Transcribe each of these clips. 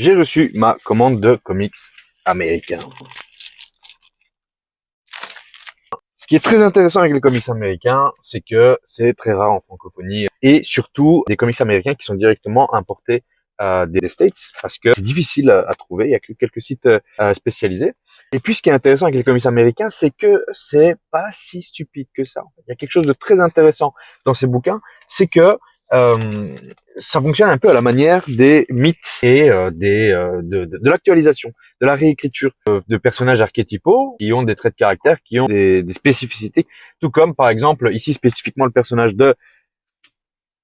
j'ai reçu ma commande de comics américains. Ce qui est très intéressant avec les comics américains, c'est que c'est très rare en francophonie et surtout des comics américains qui sont directement importés des States parce que c'est difficile à trouver, il y a que quelques sites spécialisés. Et puis ce qui est intéressant avec les comics américains, c'est que c'est pas si stupide que ça. Il y a quelque chose de très intéressant dans ces bouquins, c'est que ça fonctionne un peu à la manière des mythes et de l'actualisation, de la réécriture de personnages archétypaux qui ont des traits de caractère, qui ont des spécificités, tout comme par exemple ici spécifiquement le personnage de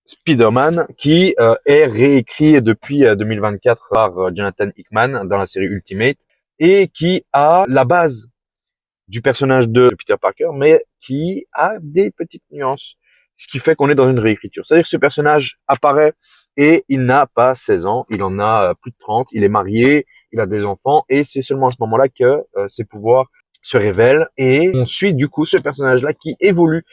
Spider-Man qui est réécrit depuis 2024 par Jonathan Hickman dans la série Ultimate et qui a la base du personnage de Peter Parker, mais qui a des petites nuances, ce qui fait qu'on est dans une réécriture. C'est-à-dire que ce personnage apparaît et il n'a pas 16 ans, il en a plus de 30, il est marié, il a des enfants, et c'est seulement à ce moment-là que ses pouvoirs se révèlent, et on suit du coup ce personnage-là qui évolue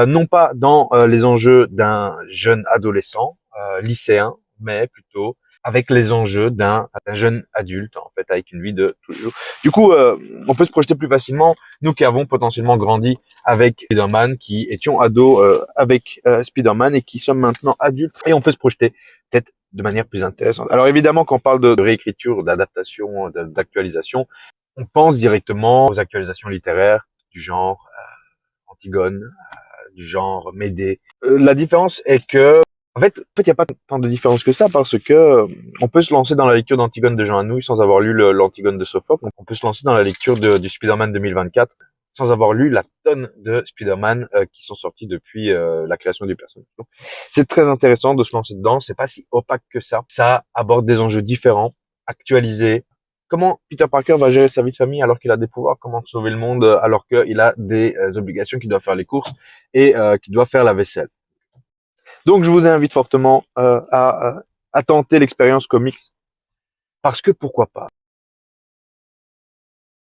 non pas dans les enjeux d'un jeune adolescent, lycéen, mais plutôt avec les enjeux d'un jeune adulte, en fait, avec une vie de tous les jours. Du coup, on peut se projeter plus facilement, nous qui avons potentiellement grandi avec Spider-Man, qui étions ados avec Spider-Man et qui sommes maintenant adultes, et on peut se projeter peut-être de manière plus intéressante. Alors évidemment, quand on parle de réécriture, d'adaptation, d'actualisation, on pense directement aux actualisations littéraires du genre Antigone, du genre Médée. La différence est que il n'y a pas tant de différence que ça parce que on peut se lancer dans la lecture d'Antigone de Jean Anouilh sans avoir lu l'Antigone de Sophocle. On peut se lancer dans la lecture du Spider-Man 2024 sans avoir lu la tonne de Spider-Man qui sont sortis depuis la création du personnage. Donc, c'est très intéressant de se lancer dedans. C'est pas si opaque que ça. Ça aborde des enjeux différents, actualisés. Comment Peter Parker va gérer sa vie de famille alors qu'il a des pouvoirs? Comment sauver le monde alors qu'il a des obligations, qu'il doit faire les courses et qu'il doit faire la vaisselle? Donc, je vous invite fortement à tenter l'expérience comics parce que pourquoi pas.